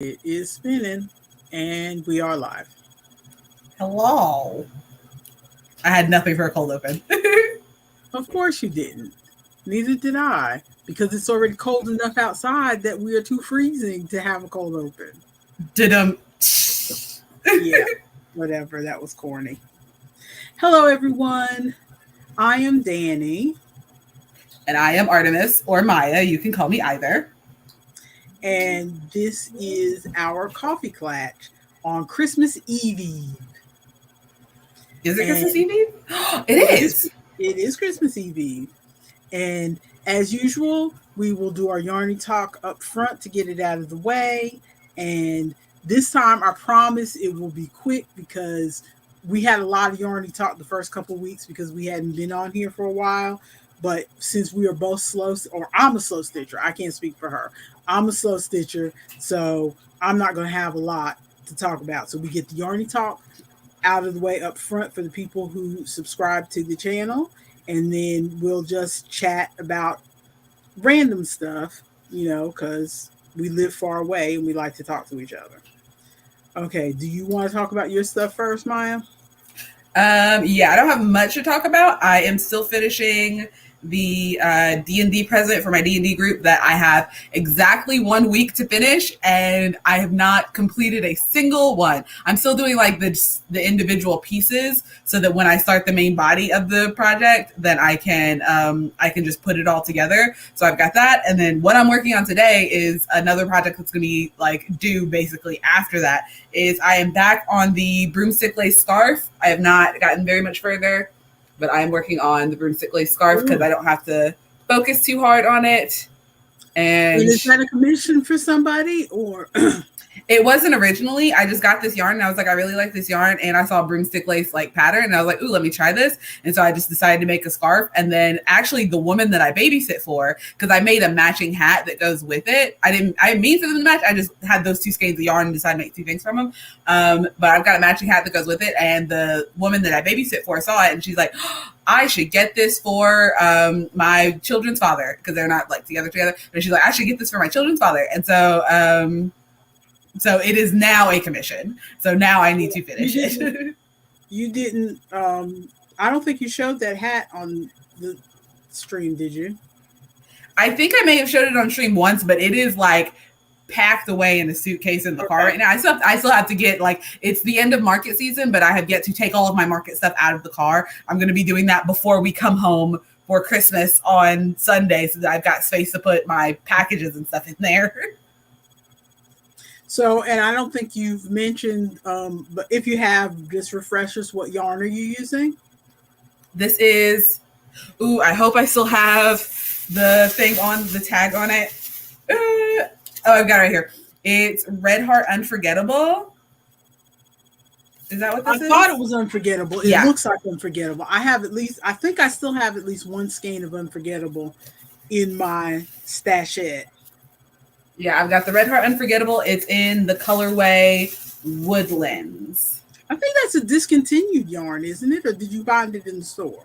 It is spinning, and we are live. Hello. I had nothing for a cold open. Of course, you didn't. Neither did I, because it's already cold enough outside that we are too freezing to have a cold open. Did Yeah, whatever. That was corny. Hello, everyone. I am Danny, And I am Artemis or Maya. You can call me either. and this is our coffee clatch on Christmas Eve. Is it And Christmas Eve? it It is. is. It is Christmas Eve. And as usual, we will do our yarny talk up front to get it out of the way. And this time, I promise it will be quick because we had a lot of yarny talk the first couple of weeks because we hadn't been on here for a while. But since we are both slow, or I'm a slow stitcher, I can't speak for her. I'm a slow stitcher, so I'm not going to have a lot to talk about. So we get the yarny talk out of the way up front for the people who subscribe to the channel, and then we'll just chat about random stuff, because we live far away and we like to talk to each other. Okay, do you want to talk about your stuff first, Maya? Yeah, I don't have much to talk about. I am still finishing the D&D present for my D&D group that I have exactly 1 week to finish, and I have not completed a single one. I'm still doing like the individual pieces so that when I start the main body of the project, then I can just put it all together. So I've got that, and then what I'm working on today is another project that's going to be like due basically after that. Is I am back on the broomstick lace scarf. I have not gotten very much further, but I am working on the broomstick lace scarf because I don't have to focus too hard on it. And is that a commission for somebody, or it wasn't originally. I just got this yarn and I was like, I really like this yarn. And I saw a broomstick lace like pattern and I was like, ooh, let me try this. And so I just decided to make a scarf. And then actually the woman that I babysit for, because I made a matching hat that goes with it. I didn't mean for them to match. I just had those two skeins of yarn and decided to make two things from them. But I've got a matching hat that goes with it. And the woman that I babysit for saw it and she's like, oh, I should get this for my children's father, because they're not like together. But she's like, I should get this for my children's father. And so it is now a commission. So now I need to finish it. You didn't. I don't think you showed that hat on the stream, did you? I think I may have showed it on stream once, but it is like packed away in a suitcase in the car right now. I still have to get, like, it's the end of market season, but I have yet to take all of my market stuff out of the car. I'm going to be doing that before we come home for Christmas on Sunday, so that I've got space to put my packages and stuff in there. So, and I don't think you've mentioned, but if you have, just refresh us, what yarn are you using? This is, I hope I still have the thing on, the tag on it. I've got it right here. It's Red Heart Unforgettable. Is that what this is? I thought it was Unforgettable. It looks like Unforgettable. I think I still have at least one skein of Unforgettable in my stashette. Yeah, I've got the Red Heart Unforgettable. It's in the colorway Woodlands. I think that's a discontinued yarn, isn't it? Or did you find it in the store?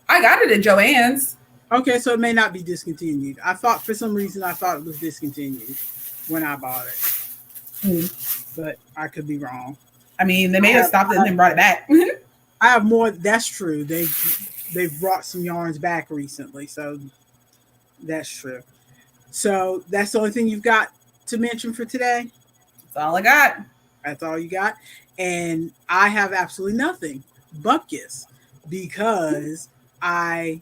I got it at Joann's. Okay, so it may not be discontinued. I thought, for some reason, it was discontinued when I bought it. But I could be wrong. I mean, they may have stopped it and then brought it back. I have more. That's true. They've brought some yarns back recently, so that's true. So that's the only thing you've got to mention for today? That's all I got. That's all you got? And I have absolutely nothing but gifts, because I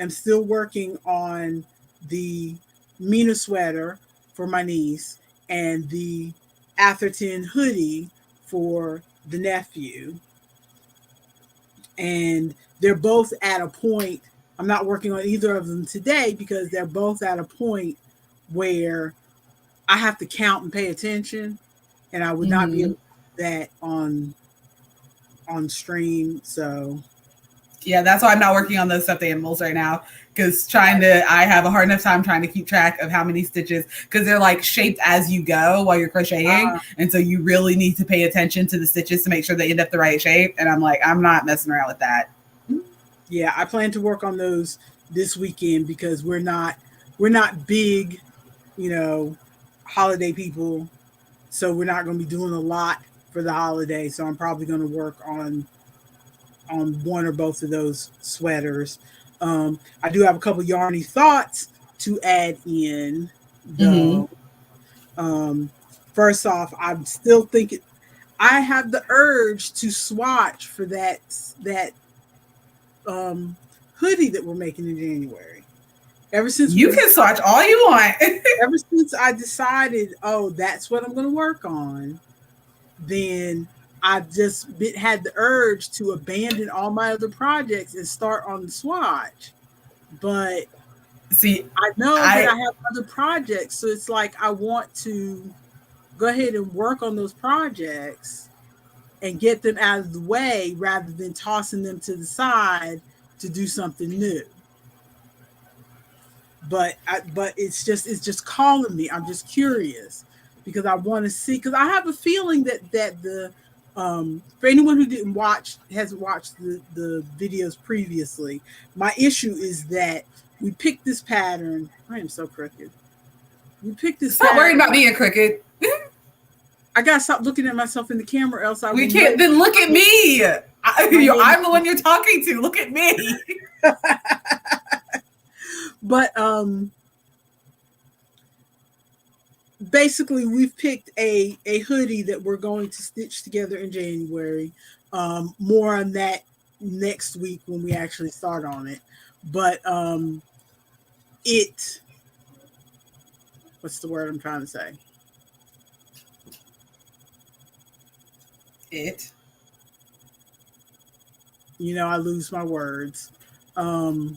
am still working on the Mina sweater for my niece and the Atherton hoodie for the nephew. And they're both at a point, I'm not working on either of them today because they're both at a point where I have to count and pay attention, and I would not be able to do that on stream. So yeah, that's why I'm not working on those stuffed animals right now, because I have a hard enough time trying to keep track of how many stitches, because they're like shaped as you go while you're crocheting. And so you really need to pay attention to the stitches to make sure they end up the right shape. And I'm like, I'm not messing around with that. Yeah, I plan to work on those this weekend because we're not big, holiday people So we're not going to be doing a lot for the holiday. So I'm probably going to work on one or both of those sweaters. I do have a couple yarny thoughts to add in, Mm-hmm. though. Um, First off, I'm still thinking I have the urge to swatch for that um, hoodie that we're making in January. Ever since You we can swatch all you want. ever since I decided, oh, that's what I'm going to work on, then I've just had the urge to abandon all my other projects and start on the swatch. But See, I know that I I have other projects, so it's like I want to go ahead and work on those projects and get them out of the way rather than tossing them to the side to do something new. But it's just calling me. I'm just curious because I want to see, because I have a feeling that the for anyone who didn't watch hasn't watched the videos previously, my issue is that we picked this pattern. I am so crooked. We picked this stop worrying about pattern. being crooked. I gotta stop looking at myself in the camera, else I We will can't. know Then look at me. my name. I'm the one you're talking to. Look at me. But basically we've picked a hoodie that we're going to stitch together in January. More on that next week when we actually start on it. But it what's the word I'm trying to say? It. I lose my words. The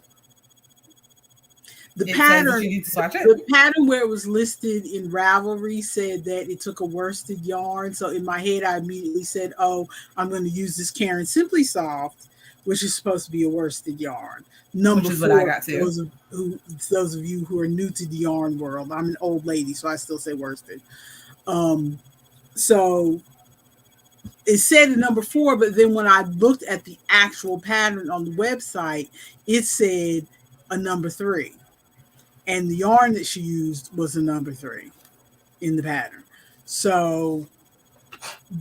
It says that pattern you need to swatch it. the pattern where it was listed in Ravelry said that it took a worsted yarn. So in my head I immediately said, oh, I'm going to use this Karen Simply Soft, which is supposed to be a worsted yarn. Number Which is 4, what I got too. those of you who are new to the yarn world, I'm an old lady, so I still say worsted. So it said in number 4, but then when I looked at the actual pattern on the website, it said a number 3. And the yarn that she used was a number 3 in the pattern. So,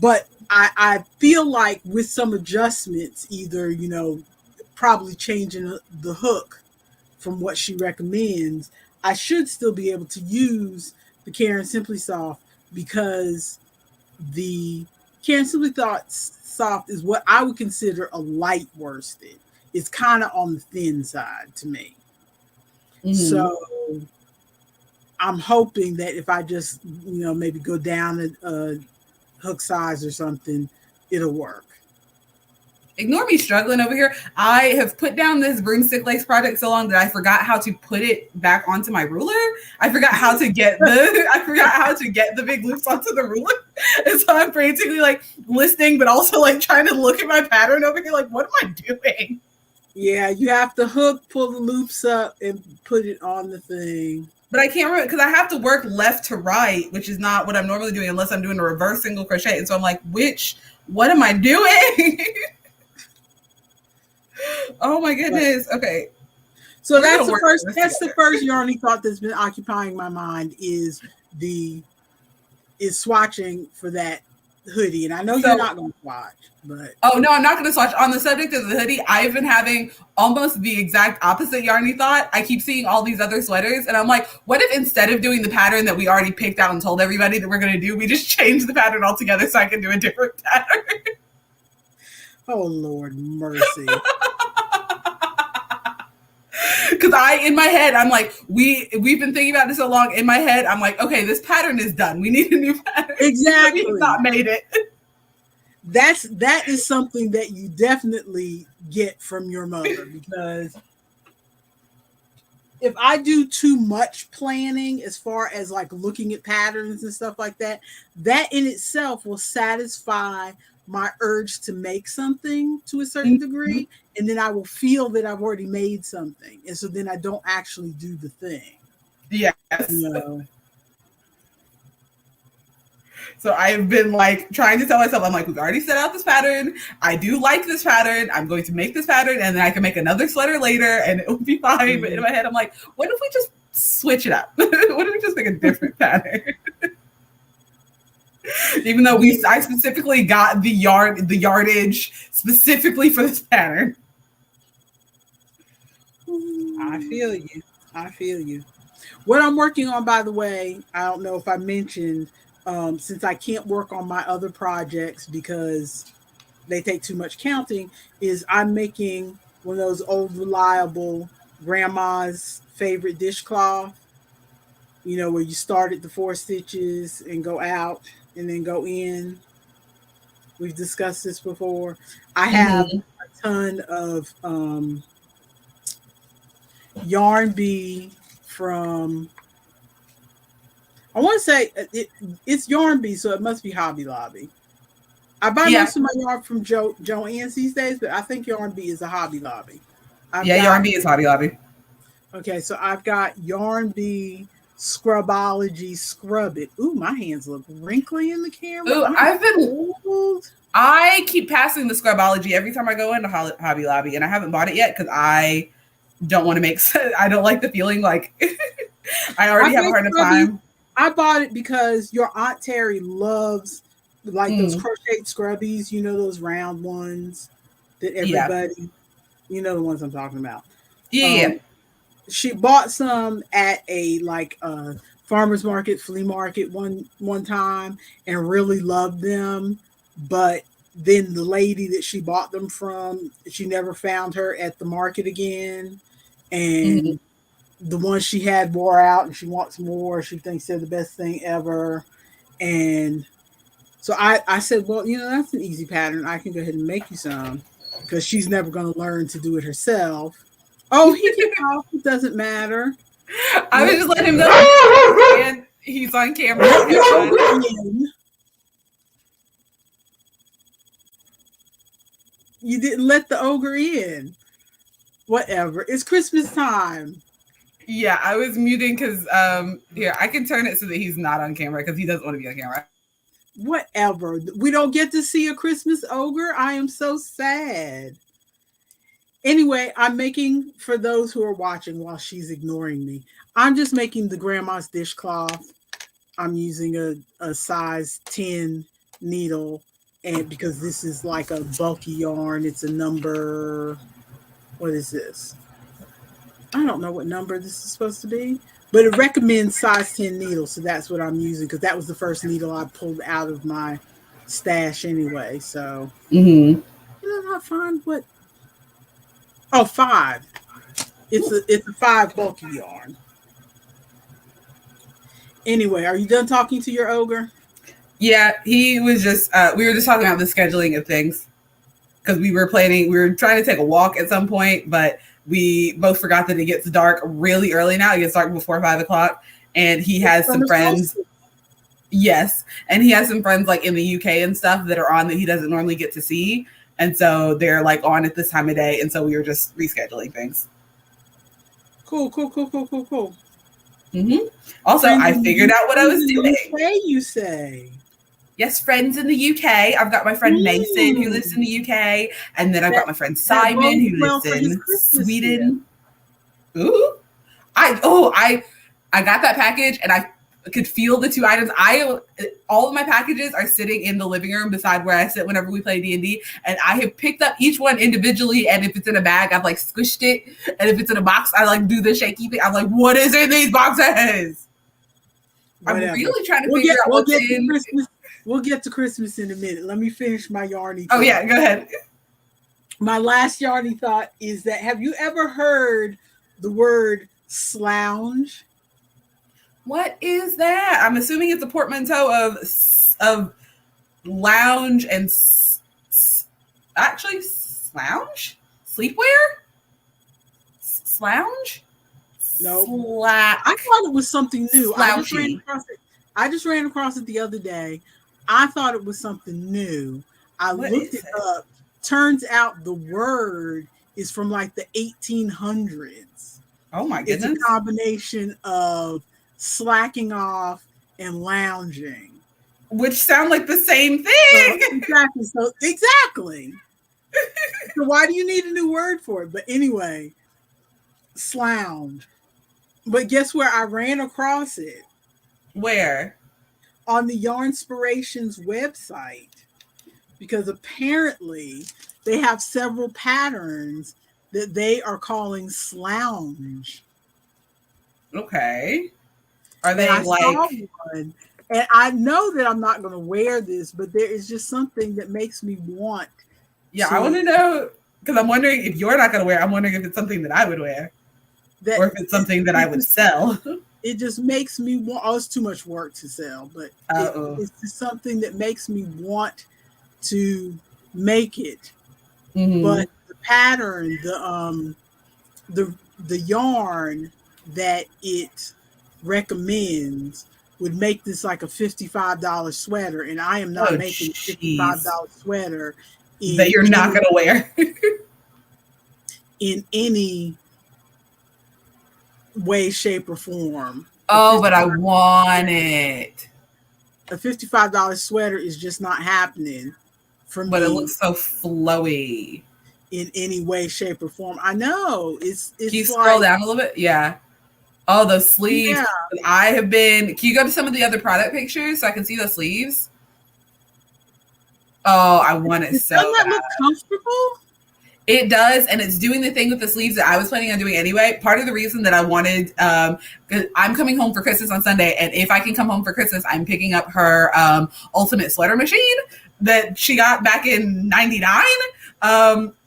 but I feel like with some adjustments, either, probably changing the hook from what she recommends, I should still be able to use the Karen Simply Soft, because the Karen Simply Soft is what I would consider a light worsted. It's kind of on the thin side to me. Mm-hmm. So I'm hoping that if I just, maybe go down a hook size or something, it'll work. Ignore me struggling over here. I have put down this broomstick lace project so long that I forgot how to put it back onto my ruler. I forgot how to get the big loops onto the ruler. And so I'm frantically like listening, but also like trying to look at my pattern over here. Like, what am I doing? Yeah, you have to hook, pull the loops up, and put it on the thing. But I can't remember because I have to work left to right, which is not what I'm normally doing unless I'm doing a reverse single crochet. And so I'm like, what am I doing? Oh my goodness. Okay. So that's the first yarny thought that's been occupying my mind is swatching for that hoodie. And I know you're not going to swatch, but. Oh, no, I'm not going to swatch. On the subject of the hoodie, I've been having almost the exact opposite yarny thought. I keep seeing all these other sweaters, and I'm like, what if instead of doing the pattern that we already picked out and told everybody that we're going to do, we just change the pattern altogether so I can do a different pattern? Oh, Lord mercy. Because in my head, I'm like, we've been thinking about this so long. In my head, I'm like, okay, this pattern is done. We need a new pattern. Exactly. We've not made it. That is something that you definitely get from your mother, because if I do too much planning as far as like looking at patterns and stuff like that, that in itself will satisfy my urge to make something to a certain degree, and then I will feel that I've already made something, and so then I don't actually do the thing. Yes. So I've been like trying to tell myself, I'm like, we've already set out this pattern. I do like this pattern. I'm going to make this pattern, and then I can make another sweater later and it will be fine. Mm-hmm. But in my head, I'm like, what if we just switch it up? What if we just make a different pattern? Even though I specifically got the yardage specifically for this pattern. I feel you. I feel you. What I'm working on, by the way, I don't know if I mentioned, since I can't work on my other projects because they take too much counting, is I'm making one of those old reliable grandma's favorite dishcloth, where you start at the 4 stitches and go out and then go in. We've discussed this before. I have Mm-hmm. a ton of yarn bee from, I want to say it's yarn bee, so it must be Hobby Lobby. I buy Yeah. most of my yarn from Joann's these days, but I think yarn bee is a Hobby Lobby. I've Yeah, your got R&B is Hobby Lobby. Okay, so I've got yarn bee scrubology scrub it. Ooh, my hands look wrinkly in the camera. Ooh, I'm old. I keep passing the Scrubology every time I go into Hobby Lobby, and I haven't bought it yet because I don't want to make I don't like the feeling like I already have a hard enough time. I bought it because your Aunt Terry loves like those Mm. crocheted scrubbies, those round ones that Yeah. everybody, the ones I'm talking about. Yeah. She bought some at a farmer's market, flea market one time and really loved them, but then the lady that she bought them from, she never found her at the market again, Mm-hmm. and the ones she had wore out and she wants more. She thinks they're the best thing ever. And so I said, well, that's an easy pattern. I can go ahead and make you some because she's never going to learn to do it herself. Oh, he can talk. It doesn't matter. I was just letting him know and he's on camera. You didn't let the ogre in. Whatever. It's Christmas time. Yeah, I was muting because here I can turn it so that he's not on camera because he doesn't want to be on camera. Whatever. We don't get to see a Christmas ogre. I am so sad. Anyway, I'm making, for those who are watching while she's ignoring me, I'm just making the grandma's dishcloth. I'm using a size 10 needle, and because this is like a bulky yarn, it's a number, what is this? I don't know what number this is supposed to be, but it recommends size 10 needles, so that's what I'm using because that was the first needle I pulled out of my stash anyway. So, Mm-hmm. did I not find what? Oh, 5. It's a 5 bulky yarn. Anyway, are you done talking to your ogre? Yeah, he was just we were just talking about the scheduling of things because we were trying to take a walk at some point, but we both forgot that it gets dark really early now. It gets dark before 5 o'clock, and he has some friends. Yes, and he has some friends like in the UK and stuff that are on that he doesn't normally get to see, and so they're like on at this time of day, and so we were just rescheduling things. Cool. Mm-hmm. Also, I figured out what I was doing. UK, you say? Yes, friends in the UK. I've got my friend Mason who lives in the UK, and then I've got my friend Simon who lives in Sweden. Ooh, I got that package, and I could feel the 2 items. All of my packages are sitting in the living room beside where I sit whenever we play D&D, and I have picked up each one individually, and if it's in a bag, I've like squished it, and if it's in a box, I like do the shaky thing. I'm like, what is in these boxes? Whatever. I'm really trying to figure out what's in. We'll get to Christmas in a minute. Let me finish my yarny thought. Oh yeah, go ahead. My last yarny thought is that, have you ever heard the word slouge? What is that? I'm assuming it's a portmanteau of lounge and actually slouch? Sleepwear? Slouch? No. I thought it was something new. Slouchy. I just ran across it the other day. I thought it was something new. I looked it up. Turns out the word is from like the 1800s. Oh my goodness. It's a combination of slacking off and lounging. Which sound like the same thing. Exactly. So why do you need a new word for it? But anyway, slouge. But guess where I ran across it? Where? on the Yarnspirations website because apparently they have several patterns that they are calling slouge. Okay. Are And they I saw like, one, and I know that I'm not going to wear this, but there is just something that makes me want yeah, I want to to know because I'm wondering if you're not going to wear, I'm wondering if it's something that I would wear that or if it's something that I would sell. it just makes me want. Oh, it's too much work to sell, but Uh-oh. it's just something that makes me want to make it. Mm-hmm. But the pattern, the the yarn that it recommends would make this like a $55 sweater, and I am not Oh, making a jeez. $55 sweater That in you're not going to wear. any way, shape, or form. A Oh, but I want it. $55 sweater is just not happening for But it me looks so flowy. in any way, shape, or form. I know Can you it's scroll like, down a little bit? Yeah. Oh, those sleeves. yeah. I have been. Can you go to some of the other product pictures so I can see the sleeves? Oh, I want it Doesn't so that bad. look comfortable? It does, and it's doing the thing with the sleeves that I was planning on doing anyway. Part of the reason that I wanted, 'cause I'm coming home for Christmas on Sunday, and if I can come home for Christmas, I'm picking up her ultimate sweater machine that she got back in '99.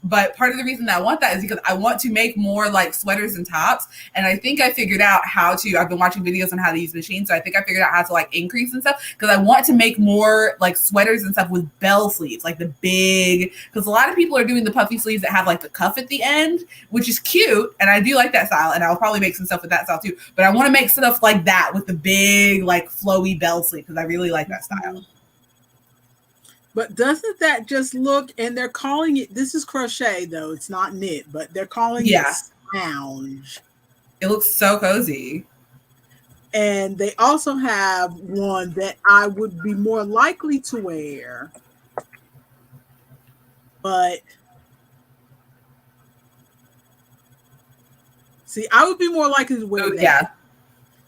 But part of the reason that I want that is because I want to make more like sweaters and tops, and I think I figured out how to. I've been watching videos on how to use machines, so I think I figured out how to like increase and stuff because I want to make more like sweaters and stuff with bell sleeves, like the big. Because a lot of people are doing the puffy sleeves that have like the cuff at the end, which is cute, and I do like that style, and I'll probably make some stuff with that style too. But I want to make stuff like that with the big like flowy bell sleeve because I really like that style. But doesn't that just look, and they're calling it, this is crochet though, it's not knit, but they're calling it Yeah, lounge. it looks so cozy. And they also have one that I would be more likely to wear, but see, I would be more likely to wear Oh that yeah,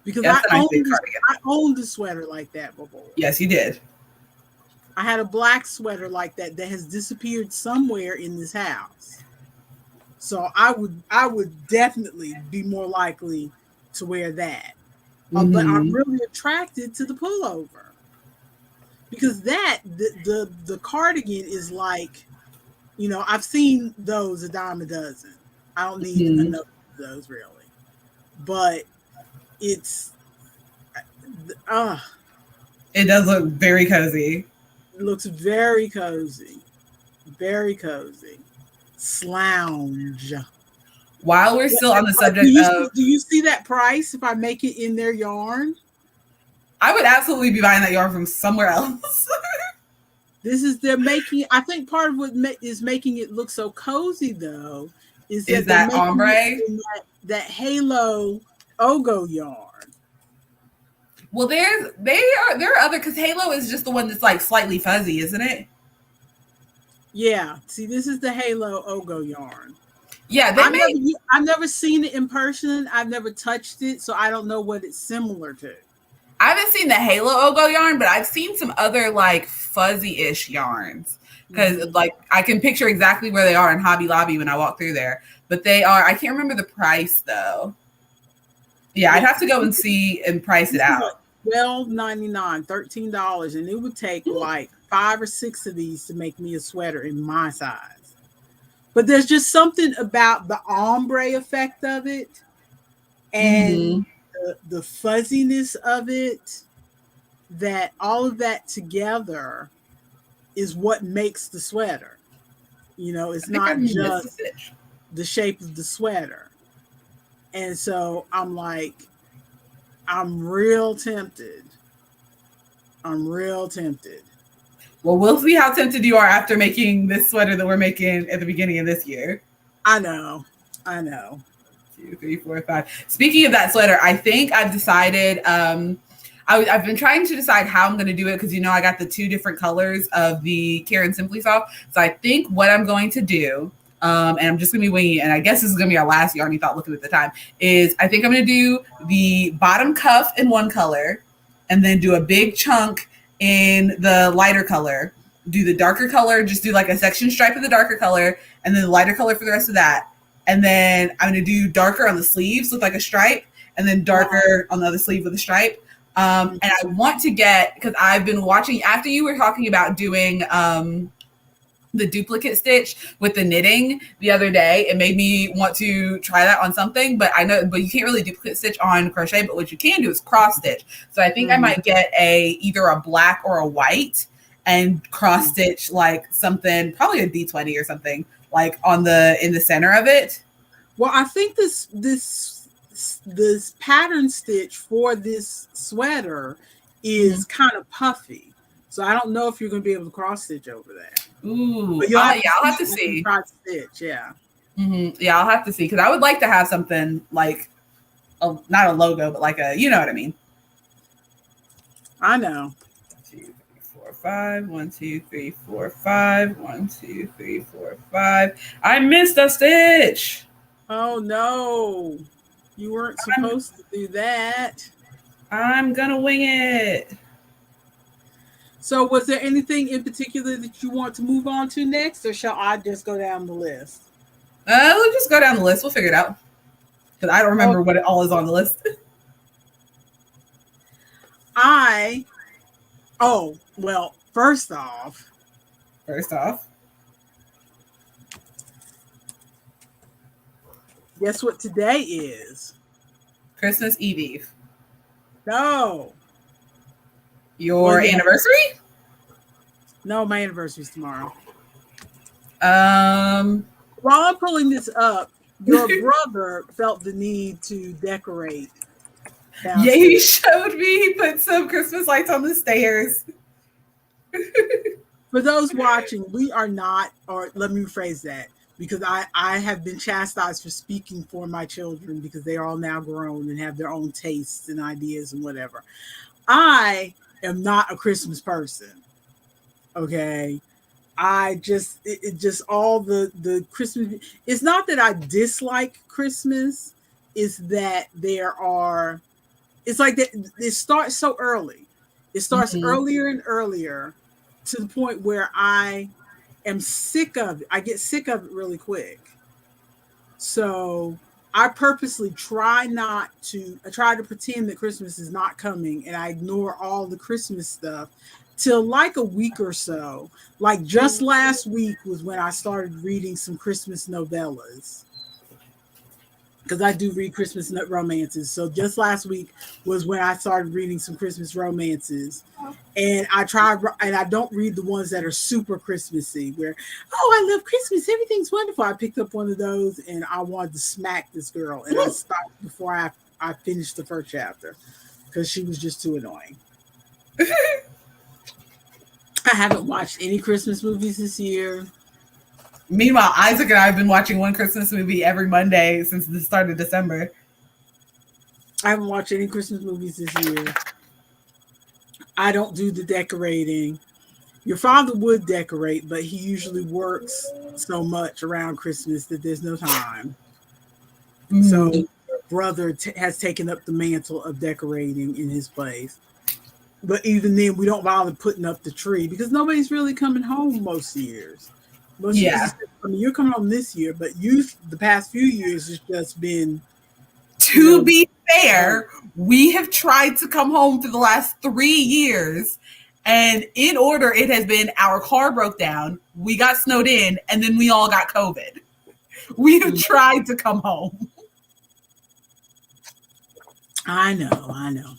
because that's a nice big cardigan. I owned a sweater like that before. Yes, you did. I had a black sweater like that that has disappeared somewhere in this house. So I would definitely be more likely to wear that. But I'm Mm-hmm. really attracted to the pullover because the cardigan is like, I've seen those a dime a dozen. I don't need Mm-hmm. enough of those really, but it's uh It does look very cozy. it looks very cozy. Slouch. While we're still on the Do subject you of, do you see that price if I make it in their yarn? I would absolutely be buying that yarn from somewhere else. This is they're making. I think part of what is making it look so cozy though is Is that they're that making it ombre? in that Halo Ogo yarn. Well, there are other because Halo is just the one that's like slightly fuzzy, isn't it? Yeah, see, this is the Halo Ogo yarn. Yeah, they made. I've never seen it in person. I've never touched it, so I don't know what it's similar to. I haven't seen the Halo Ogo yarn, but I've seen some other like fuzzy-ish yarns because Mm-hmm. like I can picture exactly where they are in Hobby Lobby when I walk through there. But they are. I can't remember the price though. Yeah, I'd Yeah, have to go and see and price it this is out. like $12.99, $13, and it would take like 5 or 6 of these to make me a sweater in my size. But there's just something about the ombre effect of it and Mm-hmm. the fuzziness of it that all of that together is what makes the sweater. It's I think I not missed the just stitch. the shape of the sweater. And so I'm like, I'm real tempted. I'm real tempted. Well, we'll see how tempted you are after making this sweater that we're making at the beginning of this year. I know. I know. 2, 3, 4, 5. Speaking of that sweater, I think I've decided. I've been trying to decide how I'm going to do it because I got the 2 different colors of the Karen Simply Soft. So I think what I'm going to do, and I'm just going to be winging it, and I guess this is going to be our last yarn thought looking at the time, is I think I'm going to do the bottom cuff in one color, and then do a big chunk in the lighter color. Do the darker color, just do like a section stripe of the darker color, and then the lighter color for the rest of that. And then I'm going to do darker on the sleeves with like a stripe, and then darker on the other sleeve with a stripe. And I want to get, because I've been watching, after you were talking about doing the duplicate stitch with the knitting the other day, it made me want to try that on something, but you can't really duplicate stitch on crochet, but what you can do is cross stitch. So I think I might get either a black or a white and cross stitch like something, probably a D20 or something, like in the center of it. Well, I think this pattern stitch for this sweater is kind of puffy. So I don't know if you're going to be able to cross stitch over that. Ooh, I'll have to see. Cross stitch, yeah. Yeah, I'll have to see, because I would like to have something like, not a logo, but like a, you know what I mean. I know. 2, 3, 4, 5. 1, 2, 3, 4, 5. 1, 2, 3, 4, 5. I missed a stitch. Oh no, you weren't supposed to do that. I'm gonna wing it. So was there anything in particular that you want to move on to next, or shall I just go down the list? We'll just go down the list. We'll figure it out, because I don't remember what it all is on the list. First off, guess what today is? Christmas Eve. No. Your anniversary? No, my anniversary's tomorrow. While I'm pulling this up, your brother felt the need to decorate downstairs. Yeah, he showed me. He put some Christmas lights on the stairs. For those watching, we are not, or let me rephrase that, because I have been chastised for speaking for my children because they are all now grown and have their own tastes and ideas and whatever. I am not a Christmas person. Okay. I just, it just all the Christmas, it's not that I dislike Christmas, it's that it's like that it starts so early. It starts earlier and earlier to the point where I am sick of it. I get sick of it really quick. So I purposely try to pretend that Christmas is not coming, and I ignore all the Christmas stuff till like a week or so. Like just last week was when I started reading some Christmas novellas, because I do read Christmas romances. So just last week was when I started reading some Christmas romances. And I don't read the ones that are super Christmassy where, oh, I love Christmas, everything's wonderful. I picked up one of those and I wanted to smack this girl, and I stopped before I finished the first chapter because she was just too annoying. I haven't watched any Christmas movies this year. Meanwhile, Isaac and I have been watching one Christmas movie every Monday since the start of December. I haven't watched any Christmas movies this year. I don't do the decorating. Your father would decorate, but he usually works so much around Christmas that there's no time. So your brother has taken up the mantle of decorating in his place. But even then, we don't bother putting up the tree because nobody's really coming home most years. Years, I mean, you're coming home this year, but the past few years has just been. To be fair, we have tried to come home for the last 3 years, and in order, it has been our car broke down, we got snowed in, and then we all got COVID. We have tried to come home. I know.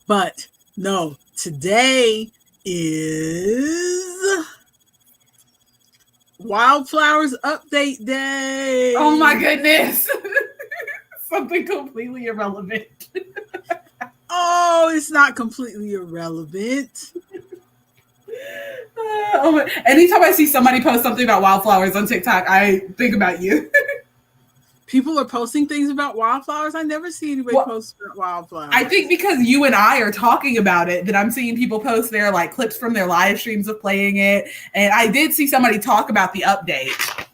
But no, today is Wildflowers Update Day. Oh my goodness. Something completely irrelevant. Oh, it's not completely irrelevant. Anytime I see somebody post something about wildflowers on TikTok, I think about you. People are posting things about wildflowers. I never see anybody post about wildflowers. I think because you and I are talking about it, that I'm seeing people post their like clips from their live streams of playing it. And I did see somebody talk about the update.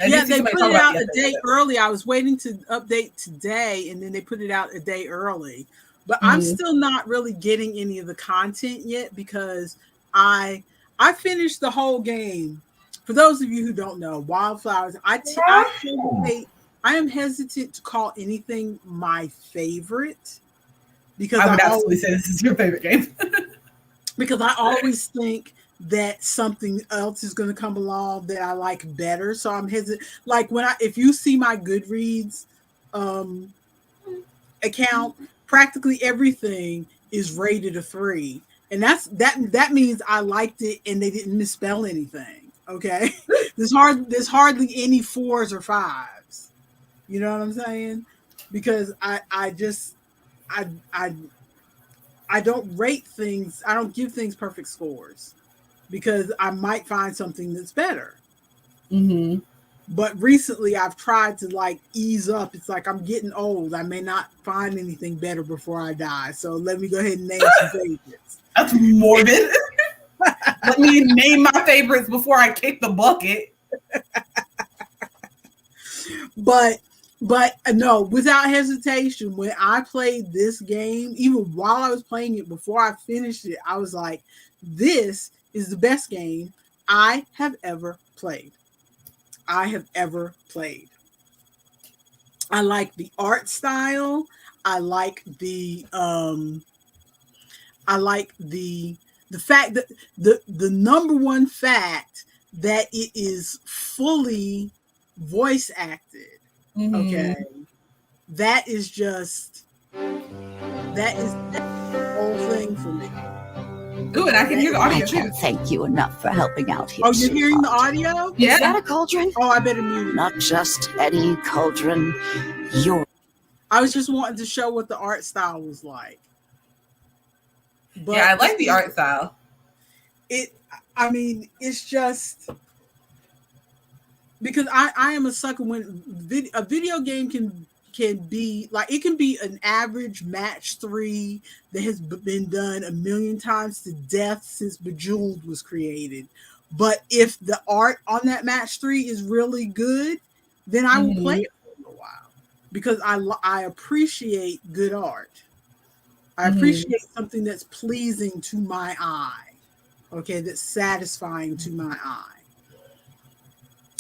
I did Yeah, see they somebody put talk it about it out a yesterday. day early. I was waiting to update today, and then they put it out a day early. But I'm Mm-hmm. still not really getting any of the content yet because I I finished the whole game. For those of you who don't know, Wildflowers, I hesitate. I am hesitant to call anything my favorite because I would absolutely say this is your favorite game. I always think that something else is going to come along that I like better. So I'm hesitant. Like if you see my Goodreads um, account, practically everything is rated a 3, and that means I liked it and they didn't misspell anything. Okay, there's hardly any 4s or 5s. You know what I'm saying? Because I just I I I don't rate things. I don't give things perfect scores because I might find something that's better. Mm-hmm. But recently I've tried to like ease up. It's like I'm getting old. I may not find anything better before I die. So let me go ahead and name some favorites. That's morbid. Let me name my favorites before I kick the bucket. But no, without hesitation, when I played this game, even while I was playing it before I finished it, I was like, this is the best game I have ever played. I have ever played. I like the art style. I like the fact that the number one fact that it is fully voice acted. Okay. Mm-hmm. That is just that's the whole thing for me. Ooh, and I can That hear the is, I audio too. can't thank you enough for helping out here. oh, you're hearing the sweetheart. audio? Yeah. Is that a cauldron? Oh, I better mute it. Not just any cauldron. Your I was just wanting to show what the art style was like. But Yeah, I like the art style. I mean, it's just because I am a sucker when a video game can be like, it can be an average match 3 that has been done a million times to death since Bejeweled was created. But if the art on that match 3 is really good, then I will play it for a while because I appreciate good art. I appreciate something that's pleasing to my eye. Okay, that's satisfying to my eye.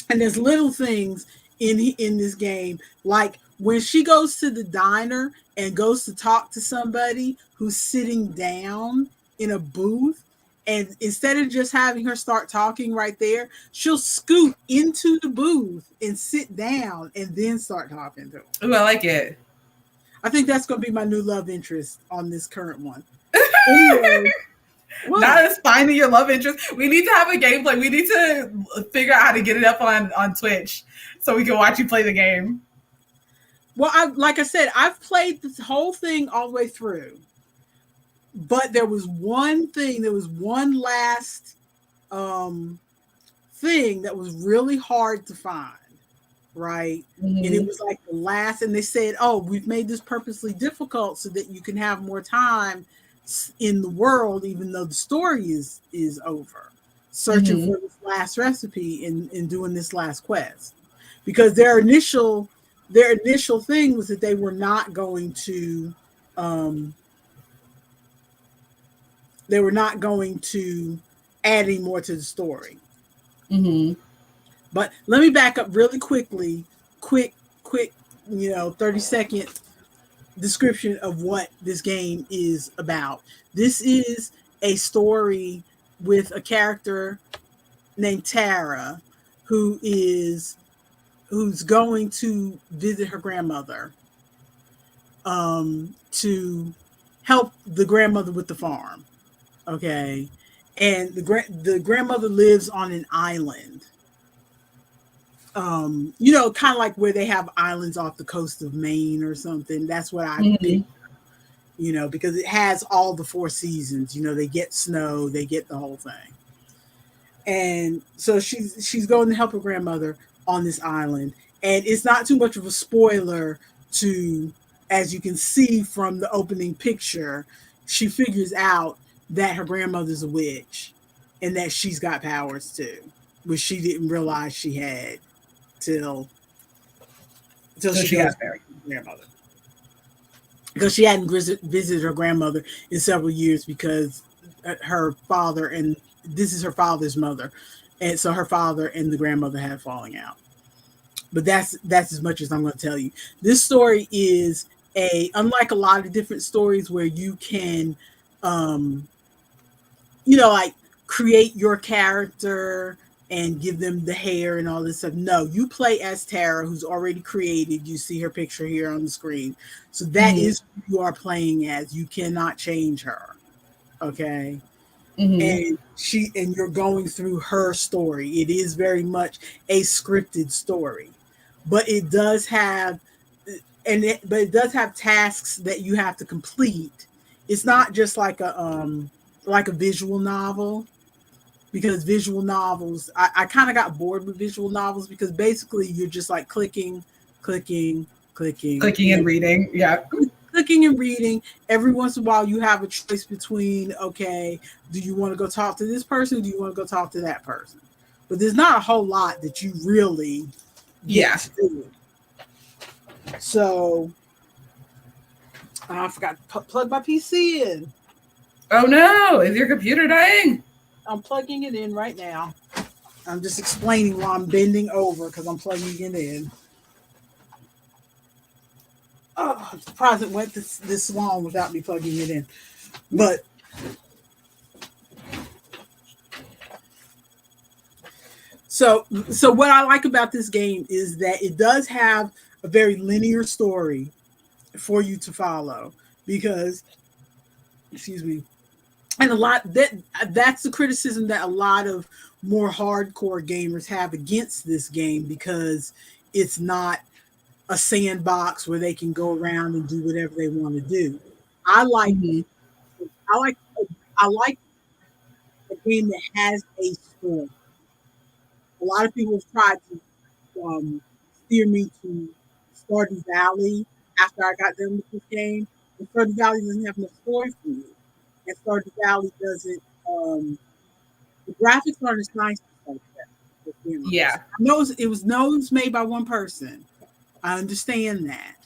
And there's little things in this game, like when she goes to the diner and goes to talk to somebody who's sitting down in a booth, and instead of just having her start talking right there, she'll scoot into the booth and sit down and then start talking to them. Ooh, I like it. I think that's going to be my new love interest on this current one. Anyway, what? Not as finding your love interest. We need to have a gameplay. We need to figure out how to get it up on Twitch so we can watch you play the game. Well, like I said, I've played this whole thing all the way through. But there was one last thing that was really hard to find, right? Mm-hmm. And it was like the last, and they said, oh, we've made this purposely difficult so that you can have more time in the world, even though the story is over, searching for this last recipe and doing this last quest. Because their initial thing was that they were not going to add any more to the story. Mm-hmm. But let me back up really quickly. Quick, 30-second description of what this game is about. This is a story with a character named Tara who's going to visit her grandmother to help the grandmother with the farm. Okay. And the grandmother lives on an island. Kind of like where they have islands off the coast of Maine or something. That's what I picture. Because it has all the 4 seasons. They get snow, they get the whole thing. And so she's going to help her grandmother on this island. And it's not too much of a spoiler to, as you can see from the opening picture, she figures out that her grandmother's a witch and that she's got powers too, which she didn't realize she had. till So she she goes got married. to her grandmother. Because she hadn't visited her grandmother in several years because her father and this is her father's mother, and so her father and the grandmother had falling out. But that's as much as I'm going to tell you. This story is unlike a lot of different stories where you can, um, like create your character and give them the hair and all this stuff. No, you play as Tara, who's already created. You see her picture here on the screen. So that is who you are playing as. You cannot change her. Okay. And you're going through her story. It is very much a scripted story, but it does have, but it does have tasks that you have to complete. It's not just like a visual novel, because visual novels, I kind of got bored with visual novels because basically you're just like clicking, clicking, and reading. Yeah. Clicking and reading. Every once in a while you have a choice between, okay, do you want to go talk to this person? Or do you want to go talk to that person? But there's not a whole lot that you really get to do. So I forgot to plug my PC in. Oh no, is your computer dying? I'm plugging it in right now. I'm just explaining while I'm bending over because I'm plugging it in. Oh, I'm surprised it went this long without me plugging it in. But so what I like about this game is that it does have a very linear story for you to follow because, excuse me, and that's the criticism that a lot of more hardcore gamers have against this game, because it's not a sandbox where they can go around and do whatever they want to do. I like a game that has a story. A lot of people have tried to steer me to Stardew Valley after I got done with this game. And Stardew Valley doesn't have enough story for me. And Stardew Valley doesn't. The graphics aren't as nice as Stardew Valley. Yeah. I know it was made by one person. I understand that,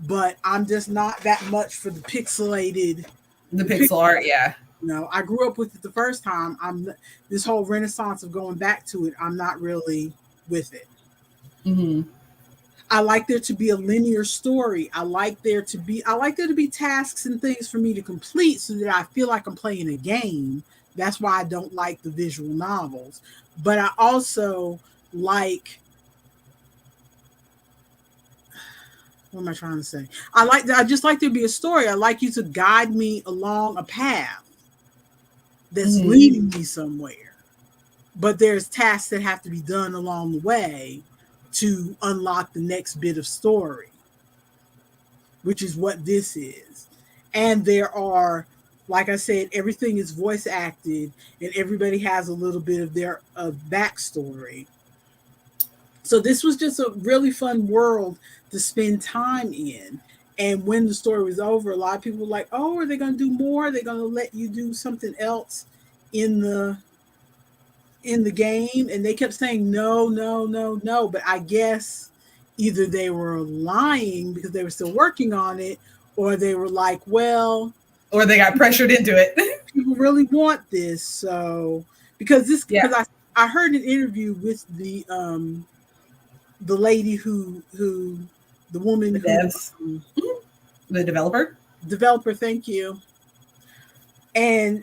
but I'm just not that much for the pixelated. The pixel art, yeah. No, I grew up with it the first time. This whole renaissance of going back to it, I'm not really with it. Mm-hmm. I like there to be a linear story. I like there to be tasks and things for me to complete so that I feel like I'm playing a game. That's why I don't like the visual novels. But I also like, what am I trying to say? I just like there to be a story. I like you to guide me along a path that's leading me somewhere. But there's tasks that have to be done along the way to unlock the next bit of story, which is what this is. And there are, like I said, everything is voice acted and everybody has a little bit of their backstory. So this was just a really fun world to spend time in. And when the story was over, a lot of people were like, oh, are they going to do more? Are they going to let you do something else in the game? And they kept saying no. But I guess either they were lying because they were still working on it, or they were like, well, or they got pressured into it. People really want this. So because I heard an interview with the lady who the woman the developer, thank you. And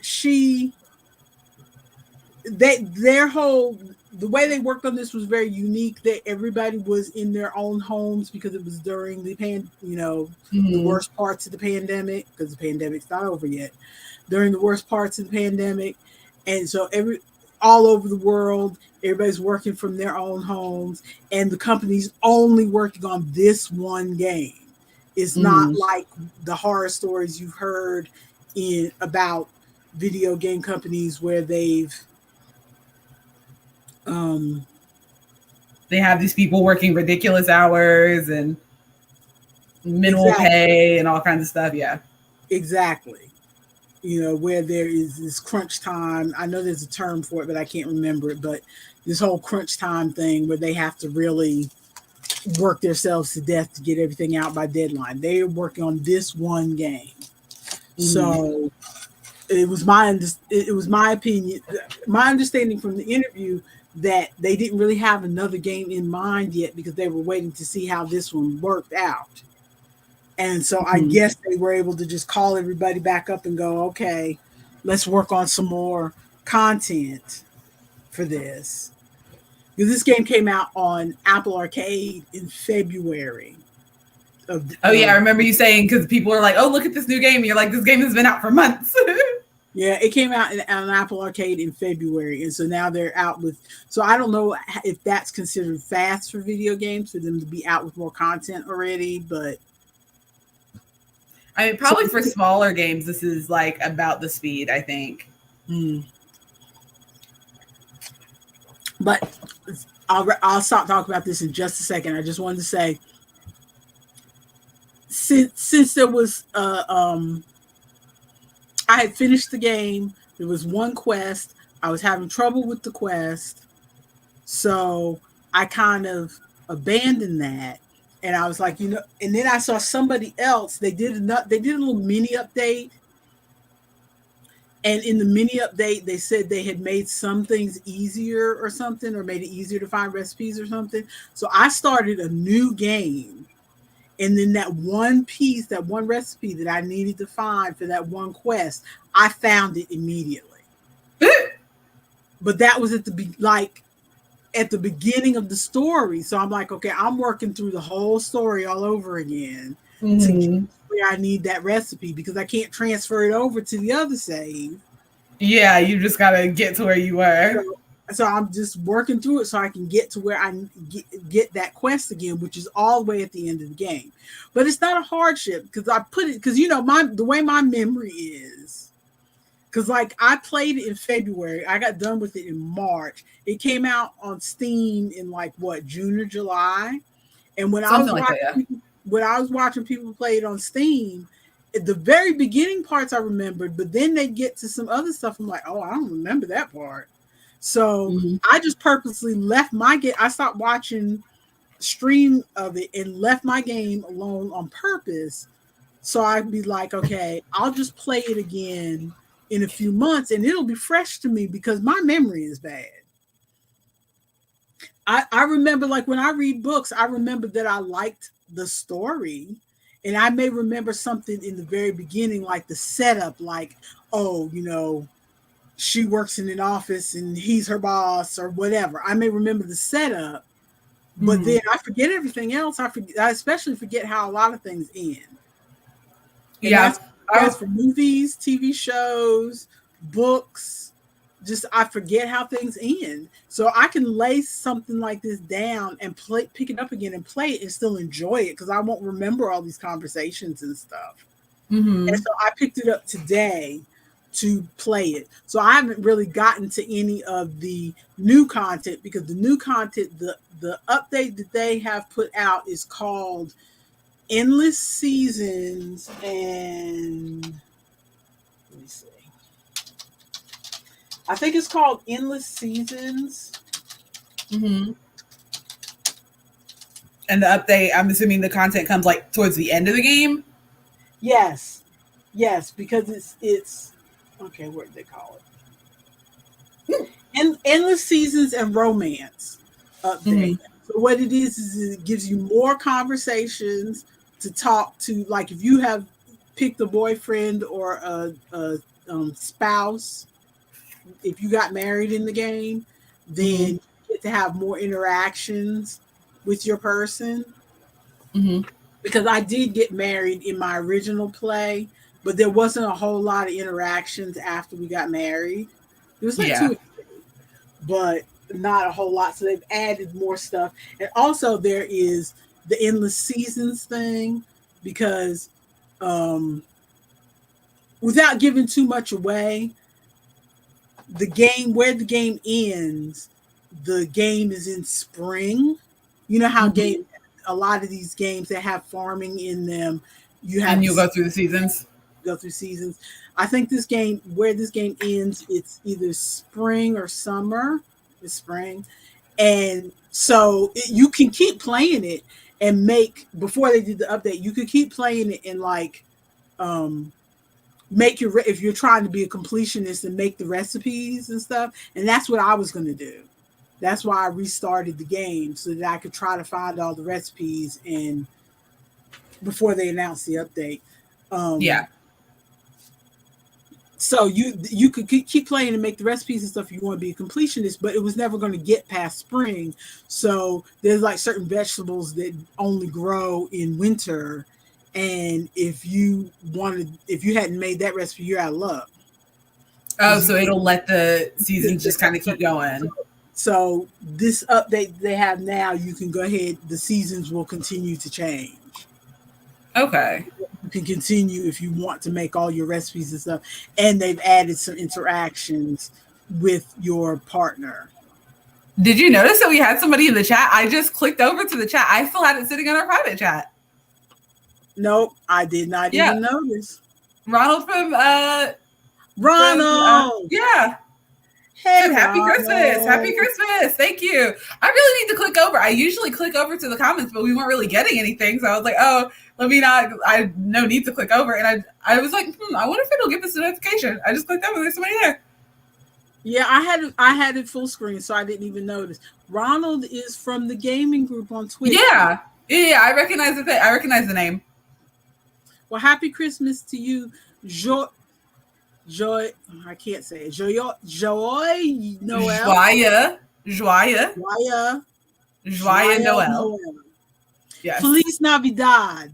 the way they worked on this was very unique. That everybody was in their own homes because it was during the the worst parts of the pandemic, because the pandemic's not over yet. During the worst parts of the pandemic, and so all over the world, everybody's working from their own homes, and the company's only working on this one game. It's not like the horror stories you've heard about video game companies where they have these people working ridiculous hours and minimal pay and all kinds of stuff. Yeah, exactly. where there is this crunch time. I know there's a term for it, but I can't remember it. But this whole crunch time thing where they have to really work themselves to death to get everything out by deadline. They are working on this one game. So it was my opinion, my understanding from the interview that they didn't really have another game in mind yet because they were waiting to see how this one worked out. And so I guess they were able to just call everybody back up and go, okay, let's work on some more content for this. Because this game came out on Apple Arcade in February. I remember you saying, because people are like, oh, look at this new game. And you're like, this game has been out for months. Yeah, it came out on Apple Arcade in February. And so now they're out with, so I don't know if that's considered fast for video games for them to be out with more content already, but. I mean, probably for smaller games, this is like about the speed, I think. But I'll stop talking about this in just a second. I just wanted to say, since there was I had finished the game, there was one quest. I was having trouble with the quest, so I kind of abandoned that. And I was like, and then I saw somebody else. They did a little mini update. And in the mini update, they said they had made some things easier or something, or made it easier to find recipes or something. So I started a new game. And then that one recipe that I needed to find for that one quest, I found it immediately. But that was at the beginning of the story. So I'm like, okay, I'm working through the whole story all over again to get where I need that recipe because I can't transfer it over to the other save. Yeah, you just got to get to where you were. So I'm just working through it so I can get to where I get that quest again, which is all the way at the end of the game. But it's not a hardship because the way my memory is, because like I played it in February, I got done with it in March. It came out on Steam in June or July, and when I was watching people play it on Steam, at the very beginning parts I remembered, but then they get to some other stuff. I'm like, oh, I don't remember that part. So I just purposely left my game. I stopped watching stream of it and left my game alone on purpose. So I'd be like, okay, I'll just play it again in a few months and it'll be fresh to me because my memory is bad. I remember when I read books, I remember that I liked the story and I may remember something in the very beginning, like the setup, she works in an office and he's her boss or whatever. I may remember the setup, but then I forget everything else. I especially forget how a lot of things end. And that's for movies, TV shows, books. Just I forget how things end. So I can lay something like this down and pick it up again and play it and still enjoy it because I won't remember all these conversations and stuff. And so I picked it up today to play it. So I haven't really gotten to any of the new content because the new content, the update that they have put out is called Endless Seasons, and let me see. I think it's called Endless Seasons. And the update, I'm assuming the content comes towards the end of the game. Yes, because it's okay. What do they call it? Endless Seasons and Romance update. So what it is it gives you more conversations to talk to. Like if you have picked a boyfriend or a spouse, if you got married in the game, then you get to have more interactions with your person. Because I did get married in my original play, but there wasn't a whole lot of interactions after we got married. It was 2 or 3, but not a whole lot. So they've added more stuff. And also there is the Endless Seasons thing because without giving too much away, where the game ends, the game is in spring. You know how a lot of these games that have farming in them, and you'll go through the seasons. go through seasons. I think this game, where this game ends, it's either spring or summer. It's spring, and so you can keep playing it and make, before they did the update, you could keep playing it and like make your, if you're trying to be a completionist and make the recipes and stuff. And that's what I was going to do. That's why I restarted the game, so that I could try to find all the recipes and before they announced the update. Yeah. So you could keep playing and make the recipes and stuff if you want to be a completionist, but it was never going to get past spring. So there's like certain vegetables that only grow in winter, and if you hadn't made that recipe, you're out of luck. Oh, so it'll let the seasons just kind of keep going. So this update they have now, you can go ahead. The seasons will continue to change. Okay. You can continue if you want to make all your recipes and stuff. And they've added some interactions with your partner. Did you notice that we had somebody in the chat? I just clicked over to the chat. I still had it sitting in our private chat. Nope, I did not even notice. Ronald from Ronald. Yeah. Hey, happy Christmas. Happy Christmas. Thank you. I really need to click over. I usually click over to the comments, but we weren't really getting anything. So I was like, oh, I no need to click over. And I was like, I wonder if it'll give us a notification. I just clicked over. There's somebody there. Yeah, I had it full screen, so I didn't even notice. Ronald is from the gaming group on Twitch. Yeah. I recognize I recognize the name. Well, happy Christmas to you, Joy. I can't say it. Joy Noel. Joyeux Noel. Yes. Feliz Navidad.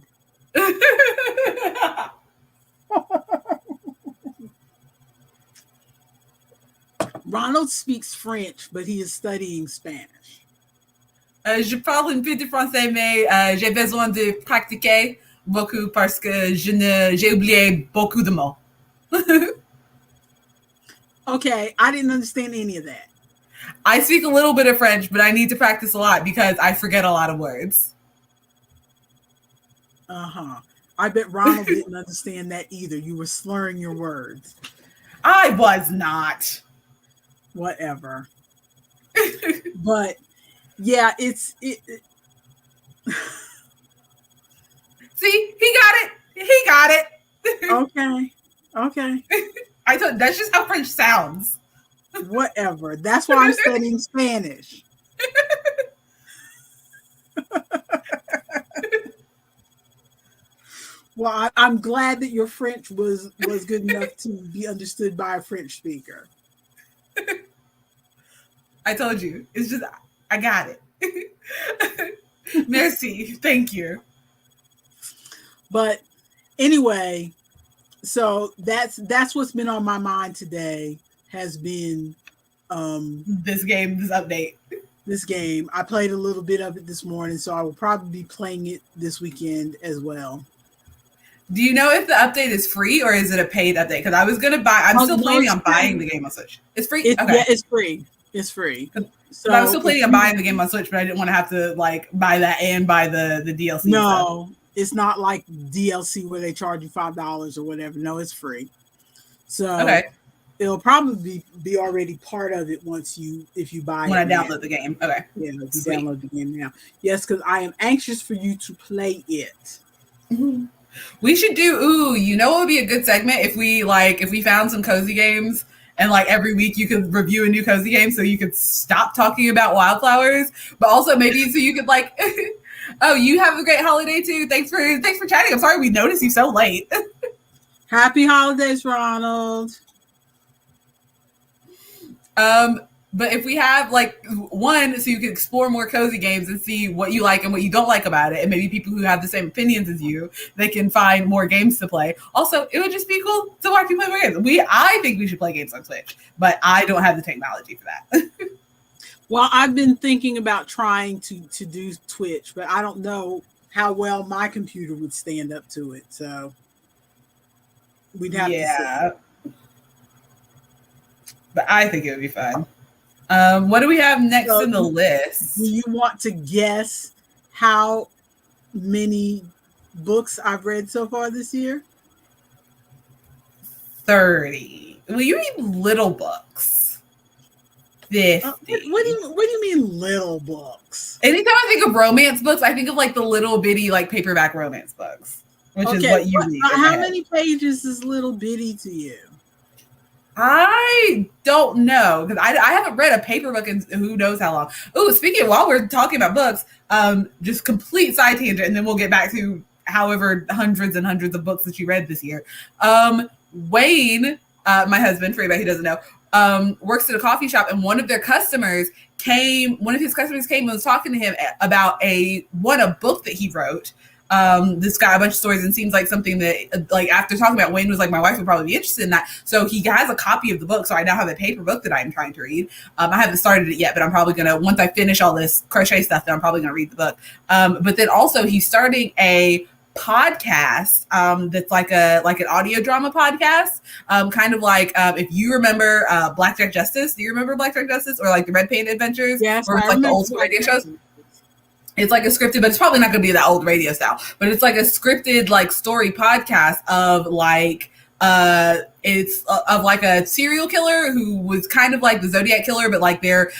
Ronald speaks French, but he is studying Spanish. Je parle un peu de français, mais j'ai besoin de pratiquer beaucoup parce que j'ai oublié beaucoup de mots. Okay, I didn't understand any of that. I speak a little bit of French, but I need to practice a lot because I forget a lot of words. I bet Ronald didn't understand that either. You were slurring your words. I was not. Whatever. But yeah, it's See, he got it. Okay. I thought that's just how French sounds. Whatever. That's why I'm studying Spanish. Well, I'm glad that your French was good enough to be understood by a French speaker. I told you. It's just, I got it. Merci. Thank you. But anyway, so that's what's been on my mind today, has been this update. This game. I played a little bit of it this morning, so I will probably be playing it this weekend as well. Do you know if the update is free or is it a paid update? Because I was going to buy, I'm still planning on buying the game on Switch. It's free? Okay. Yeah, it's free. It's free. So I was still planning on buying the game on Switch, but I didn't want to have to like buy that and buy the DLC. No, it's not like DLC where they charge you $5 or whatever. No, it's free. So it'll probably be already part of it if you buy when it. When I download the game. Okay. Yeah, if you download the game now. Yes, because I am anxious for you to play it. Mm-hmm. We should do, you know what would be a good segment if we found some cozy games and like every week you could review a new cozy game so you could stop talking about wildflowers, but also maybe so you could like, oh, you have a great holiday too. Thanks for chatting. I'm sorry we noticed you so late. Happy holidays, Ronald. But if we have like one, so you can explore more cozy games and see what you like and what you don't like about it, and maybe people who have the same opinions as you, they can find more games to play. Also, it would just be cool to watch you play more games. I think we should play games on Switch, but I don't have the technology for that. Well, I've been thinking about trying to do Twitch, but I don't know how well my computer would stand up to it. So we'd have to see. But I think it would be fun. What do we have next in the list? Do you want to guess how many books I've read so far this year? 30. Well, you read little books. 50. What do you mean little books? Anytime I think of romance books, I think of like the little bitty like paperback romance books, which is what you read. How many pages is little bitty to you? I don't know because I haven't read a paper book in who knows how long. Oh, speaking of, while we're talking about books, just complete side tangent, and then we'll get back to however hundreds and hundreds of books that you read this year. Wayne, my husband, for anybody who doesn't know, works at a coffee shop, and one of his customers came and was talking to him about a book that he wrote. This guy a bunch of stories, and seems like something that, like, after talking about, Wayne was like, my wife would probably be interested in that. So he has a copy of the book. So I now have a paper book that I'm trying to read. I haven't started it yet, but I'm probably gonna, once I finish all this crochet stuff, then I'm probably gonna read the book. But then also he's starting a podcast that's like an audio drama podcast, kind of like if you remember Blackjack Justice. Do you remember Blackjack Justice, or like the Red Panda Adventures? Yes, or it's like the old school radio shows. It's like a scripted, but it's probably not going to be that old radio style. But it's like a scripted, like, story podcast of like it's of like a serial killer who was kind of like the Zodiac killer, but like their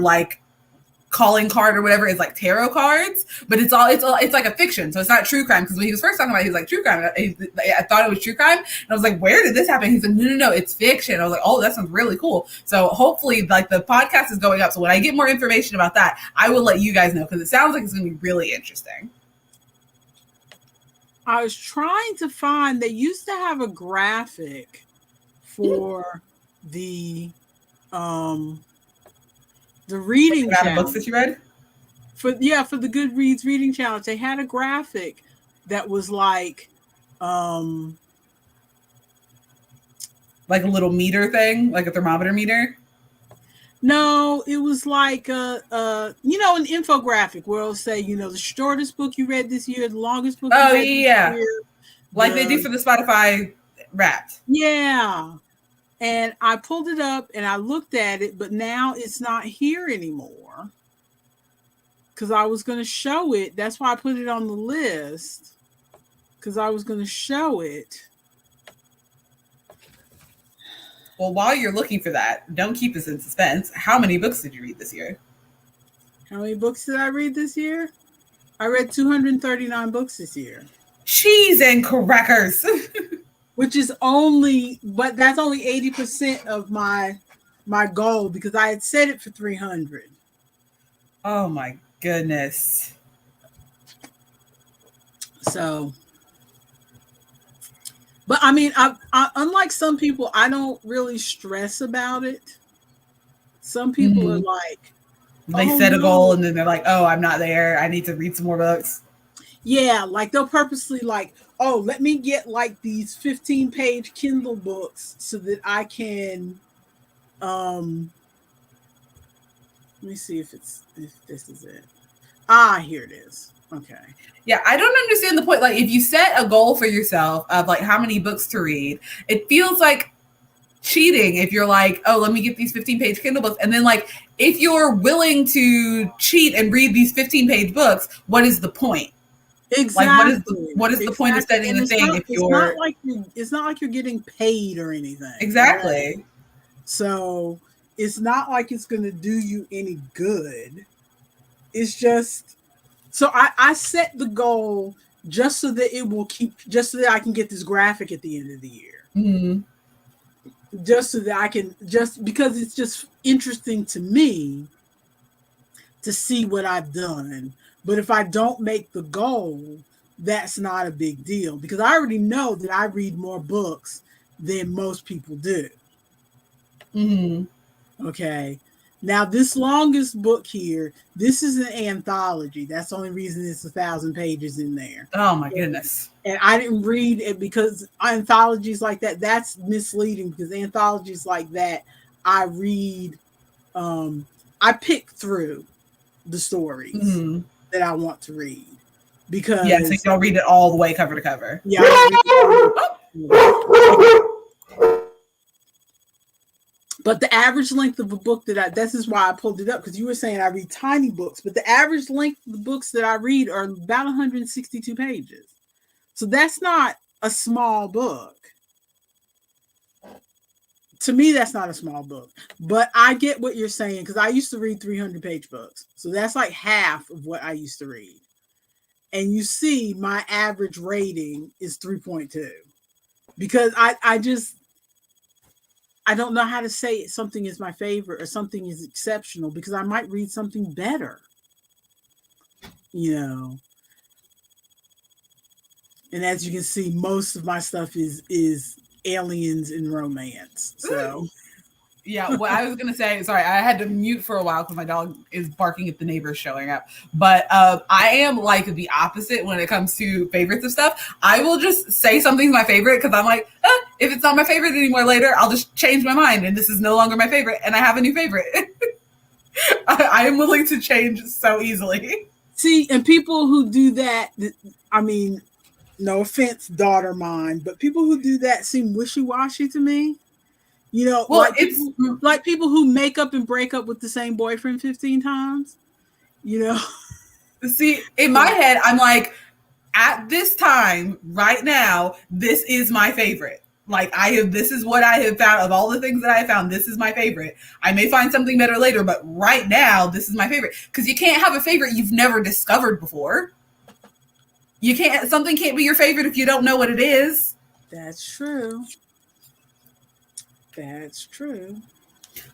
like calling card or whatever is like tarot cards, but it's like a fiction, so it's not true crime. Because when he was first talking about it, he was like, true crime. I thought it was true crime, and I was like, where did this happen? He said, no, it's fiction. I was like, oh, that sounds really cool. So hopefully, like, the podcast is going up, so when I get more information about that, I will let you guys know, because it sounds like it's going to be really interesting. I was trying to find, they used to have a graphic for the reading challenge. Books that you read? For the Goodreads reading challenge, they had a graphic that was like a little meter thing, like a thermometer meter. No, it was like an infographic where it'll say, the shortest book you read this year, the longest book you read this year. Like they do for the Spotify Wrapped. Yeah. And I pulled it up and I looked at it, but now it's not here anymore. Because I was going to show it. That's why I put it on the list. Because I was going to show it. Well, while you're looking for that, don't keep us in suspense. How many books did you read this year? How many books did I read this year? I read 239 books this year. Cheese and crackers. Which is but that's only 80% of my goal, because I had set it for 300. Oh my goodness. So, but I mean, I unlike some people, I don't really stress about it. Some people are like, they set a goal and then they're like, oh, I'm not there. I need to read some more books. Yeah, like they'll purposely like, oh, let me get like these 15-page Kindle books so that I can let me see if this is it. Here it is. Okay. Yeah, I don't understand the point. Like, if you set a goal for yourself of like how many books to read, it feels like cheating if you're like, oh, let me get these 15-page Kindle books. And then, like, if you're willing to cheat and read these 15-page books, what is the point? Exactly. Like, what is the point of setting the thing if you're... It's not like you're getting paid or anything. Exactly. Right? So it's not like it's going to do you any good. It's just... So I set the goal just so that I can get this graphic at the end of the year. Mm-hmm. Just so that I can, just because it's just interesting to me to see what I've done. But if I don't make the goal, that's not a big deal, because I already know that I read more books than most people do. Mm-hmm. Okay. Now, this longest book here, this is an anthology. That's the only reason it's 1,000 pages in there. Oh, my goodness. And I didn't read it because anthologies like that, that's misleading, because anthologies like that, I read, I pick through the stories that I want to read. Because so you don't read it all the way cover to cover. Yeah. But the average length of a book this is why I pulled it up, because you were saying I read tiny books, but the average length of the books that I read are about 162 pages. So that's not a small book. to me, that's not a small book. But I get what you're saying because I used to read 300-page books. So that's like half of what I used to read. And you see, my average rating is 3.2 because I don't know how to say something is my favorite or something is exceptional because I might read something better, you know. And as you can see, most of my stuff is aliens and romance. So yeah, what I was gonna say, sorry, I had to mute for a while because my dog is barking at the neighbors showing up. But I am like the opposite when it comes to favorites of stuff. I will just say something's my favorite because I'm like, if it's not my favorite anymore later, I'll just change my mind and this is no longer my favorite and I have a new favorite. I am willing to change so easily. See, and people who do that, I mean, no offense, daughter mine, but people who do that seem wishy-washy to me. You know, well, like people who make up and break up with the same boyfriend 15 times, you know. See, in my head, I'm like, at this time, right now, this is my favorite. Like this is what I have found of all the things that I have found. This is my favorite. I may find something better later, but right now, this is my favorite. Because you can't have a favorite you've never discovered before. Something can't be your favorite if you don't know what it is. That's true. That's true.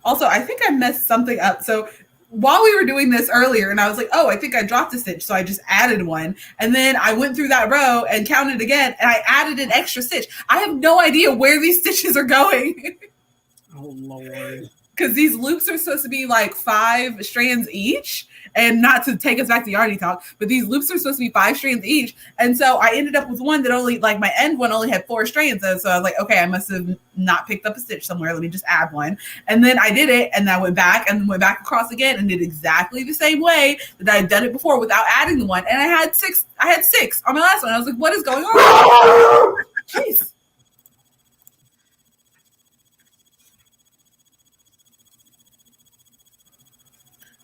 Also, I think I messed something up. So while we were doing this earlier, and I was like, oh, I think I dropped a stitch. So I just added one. And then I went through that row and counted again, and I added an extra stitch. I have no idea where these stitches are going. Oh, Lord. Because these loops are supposed to be like 5 strands each. And not to take us back to Yarny talk, but these loops are supposed to be 5 strands each. And so I ended up with one that only, like my end one only had 4 strands. And so I was like, okay, I must have not picked up a stitch somewhere. Let me just add one. And then I did it and I went back across again and did exactly the same way that I had done it before without adding the one. And I had 6 on my last one. I was like, what is going on? Jeez.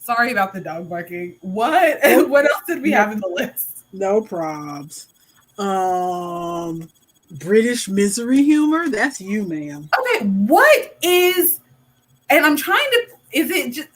Sorry about the dog barking. What else did we have in the list? No probs. British misery humor? That's you, ma'am. Okay, what is, and I'm trying to, is it just,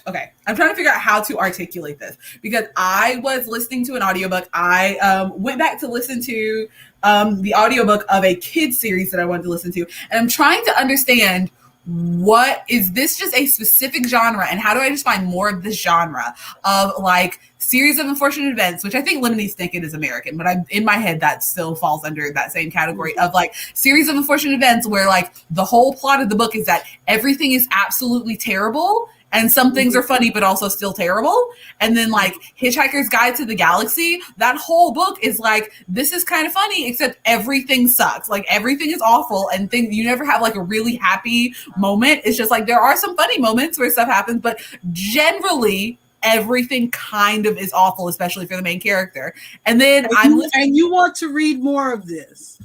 okay, I'm trying to figure out how to articulate this because I was listening to an audiobook. I went back to listen to the audiobook of a kids series that I wanted to listen to. And I'm trying to understand, what is this just a specific genre, and how do I just find more of this genre of like series of unfortunate events, which I think Lemony Snicket is American, but in my head that still falls under that same category of like series of unfortunate events where like the whole plot of the book is that everything is absolutely terrible and some things are funny but also still terrible. And then like Hitchhiker's Guide to the Galaxy, that whole book is like, this is kind of funny except everything sucks, like everything is awful and things, you never have like a really happy moment. It's just like there are some funny moments where stuff happens, but generally everything kind of is awful, especially for the main character. And then and you want to read more of this.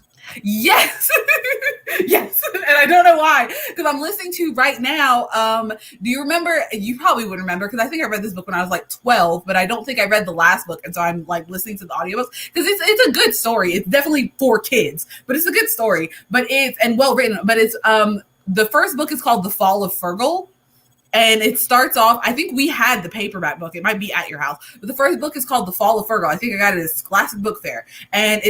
Yes. Yes. And I don't know why, because I'm listening to right now. Do you remember? You probably would remember because I think I read this book when I was like 12, but I don't think I read the last book. And so I'm like listening to the audiobooks because it's a good story. It's definitely for kids, but it's a good story, and well written, but it's, the first book is called The Fall of Fergal. And it starts off, I think we had the paperback book. It might be at your house. But the first book is called The Fall of Fergal. I think I got it at Classic Book Fair. And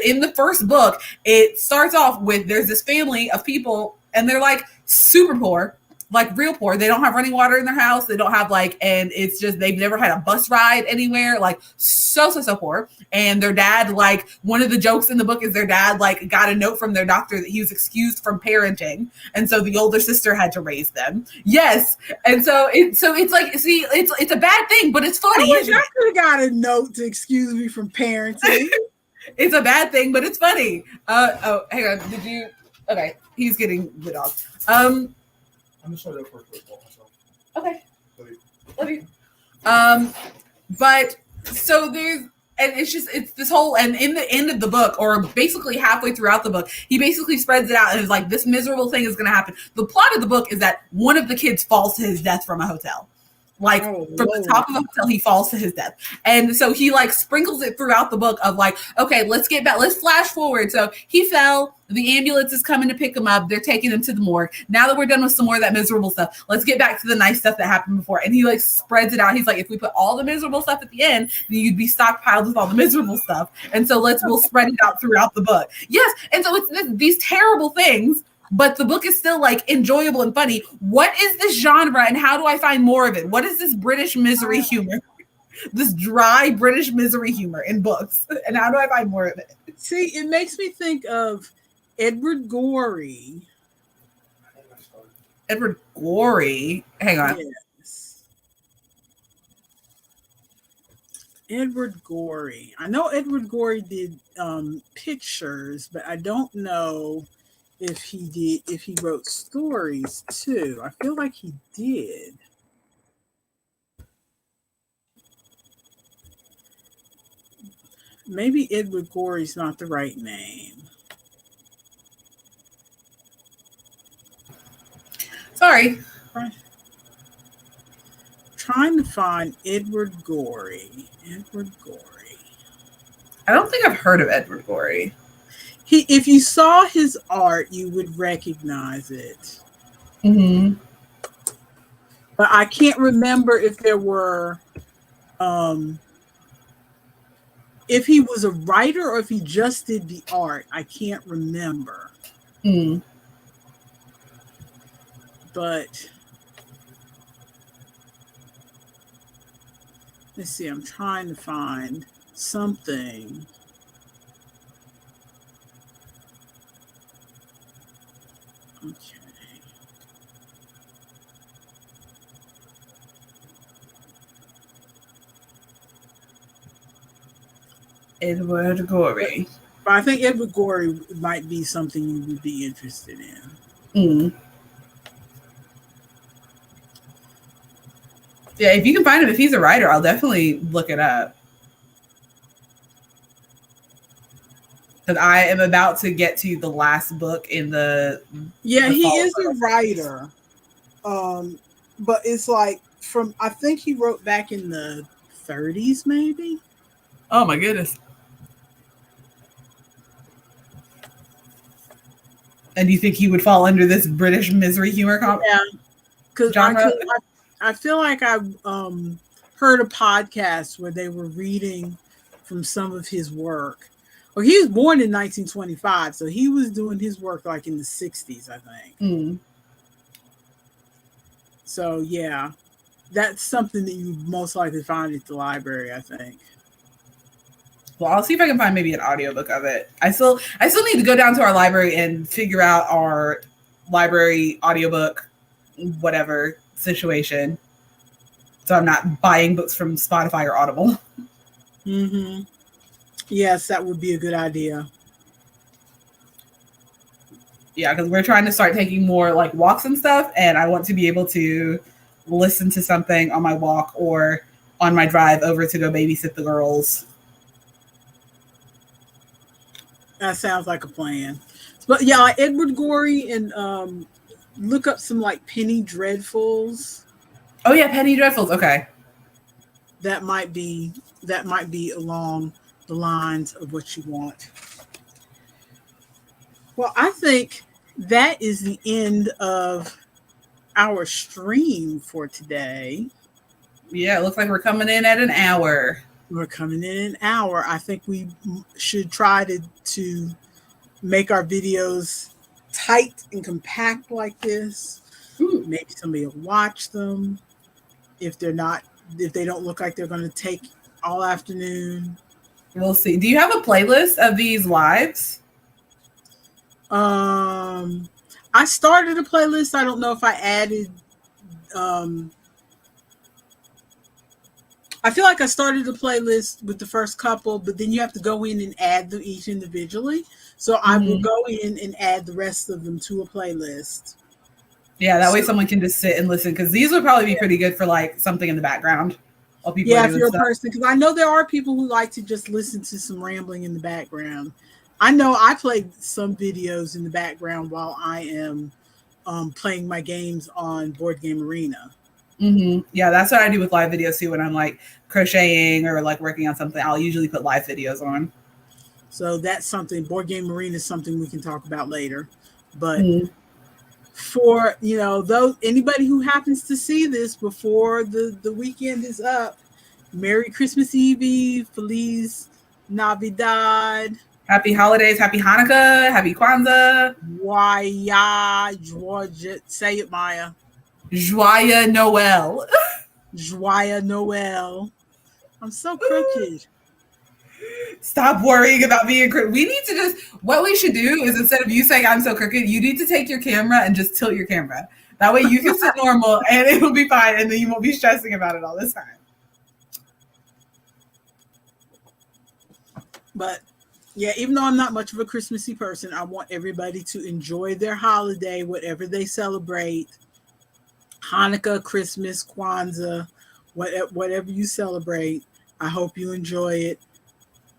in the first book, it starts off with there's this family of people and they're like super poor, like real poor. They don't have running water in their house. They don't have and it's just, they've never had a bus ride anywhere, like so poor. And their dad, like one of the jokes in the book is their dad like got a note from their doctor that he was excused from parenting. And so the older sister had to raise them. Yes. And so it's like, see, it's a bad thing, but it's funny. I wish I could have got a note to excuse me from parenting. It's a bad thing, but it's funny. Oh, hang on. Did you? Okay, he's getting the dog. I'm just trying to work with myself. Okay. Love you. But so there's, and it's this whole, and in the end of the book, or basically halfway throughout the book, he basically spreads it out and is like, this miserable thing is going to happen. The plot of the book is that one of the kids falls to his death from a hotel. Like Oh, from the Lord. top of him till he falls to his death. And so he like sprinkles it throughout the book of like, okay, let's get back, let's flash forward. So he fell, the ambulance is coming to pick him up, they're taking him to the morgue. Now that we're done with some more of that miserable stuff, let's get back to the nice stuff that happened before. And he like spreads it out. He's like, if we put all the miserable stuff at the end, then you'd be stockpiled with all the miserable stuff. And so we'll spread it out throughout the book. Yes. And so it's these terrible things, but the book is still like enjoyable and funny. What is this genre and how do I find more of it? What is this British misery humor? This dry British misery humor in books. And how do I find more of it? See, it makes me think of Edward Gorey. Edward Gorey. Hang on. Yes. Edward Gorey. I know Edward Gorey did pictures, but I don't know if he wrote stories too. I feel like he did. Maybe Edward Gorey's not the right name. Sorry. Trying to find Edward Gorey. Edward Gorey. I don't think I've heard of Edward Gorey. If you saw his art, you would recognize it. Mm-hmm. But I can't remember if there were, if he was a writer or if he just did the art. I can't remember. Mm. But let's see, I'm trying to find something. Okay. Edward Gorey. But I think Edward Gorey might be something you would be interested in. Mm. Yeah, if you can find him, if he's a writer, I'll definitely look it up. Because I am about to get to the last book in the. Yeah, the he fall is book. a writer. But it's like I think he wrote back in the 30s, maybe. Oh my goodness. And do you think he would fall under this British misery humor Yeah, because genre? I feel like I heard a podcast where they were reading from some of his work. Well, he was born in 1925, so he was doing his work like in the 60s, I think. Mm. So yeah, that's something that you most likely find at the library, I think. Well, I'll see if I can find maybe an audiobook of it. I still need to go down to our library and figure out our library audiobook, whatever situation. So I'm not buying books from Spotify or Audible. Mm-hmm. Yes, that would be a good idea. Yeah, because we're trying to start taking more like walks and stuff, and I want to be able to listen to something on my walk or on my drive over to go babysit the girls. That sounds like a plan. But yeah, like Edward Gorey, and look up some like Penny Dreadfuls. Oh yeah, Penny Dreadfuls. Okay. That might be along the lines of what you want. Well, I think that is the end of our stream for today. Yeah, it looks like we're coming in at an hour. We're coming in an hour. I think we should try to make our videos tight and compact like this. Ooh. Maybe somebody will watch them if they don't look like they're going to take all afternoon. We'll see. Do you have a playlist of these lives? I started a playlist. I don't know if I added. I feel like I started a playlist with the first couple, but then you have to go in and add them each individually. So I will go in and add the rest of them to a playlist. Yeah, that way someone can just sit and listen, because these would probably be pretty good for like something in the background while people are if doing you're stuff. a person, because I know there are people who like to just listen to some rambling in the background. I know I play some videos in the background while I am playing my games on Board Game Arena. Yeah, that's what I do with live videos too. When I'm like crocheting or like working on something, I'll usually put live videos on. So that's something. Board Game Marine is something we can talk about later. But Mm. for those anybody who happens to see this before the weekend is up, Merry Christmas Eve, Feliz Navidad, Happy holidays, happy Hanukkah, happy Kwanzaa, Joya, Georgia, say it, Maya. Joyeux Noel. Joya Noel. I'm so crooked. Stop worrying about being crooked. We need to just, what we should do is instead of you saying I'm so crooked, you need to take your camera and just tilt your camera. That way you can sit normal and it'll be fine, and then you won't be stressing about it all this time. But yeah, even though I'm not much of a Christmassy person, I want everybody to enjoy their holiday, whatever they celebrate. Hanukkah, Christmas, Kwanzaa, whatever you celebrate. I hope you enjoy it.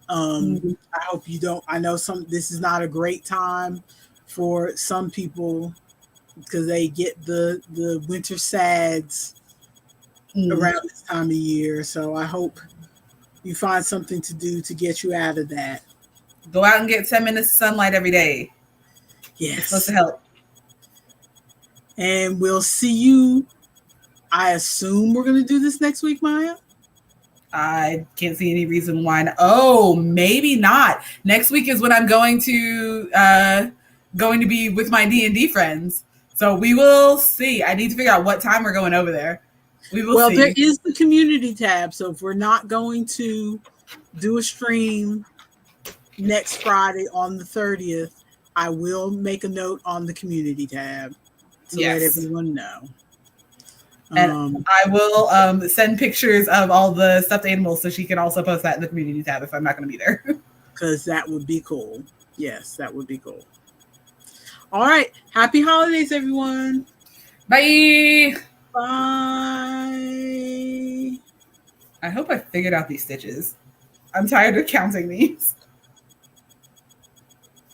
I hope you don't. I know this is not a great time for some people because they get the winter sads around this time of year. So I hope you find something to do to get you out of that. Go out and get 10 minutes of sunlight every day. Yes. It's supposed to help. And we'll see you. I assume we're going to do this next week, Maya? I can't see any reason why not. Oh, maybe not. Next week is when I'm going to be with my D&D friends. So we will see. I need to figure out what time we're going over there. We will see. There is the community tab. So if we're not going to do a stream next Friday on the 30th, I will make a note on the community tab to let everyone know. And I will send pictures of all the stuffed animals so she can also post that in the community tab if I'm not going to be there. Because that would be cool. Yes, that would be cool. All right. Happy holidays, everyone. Bye. Bye. I hope I figured out these stitches. I'm tired of counting these.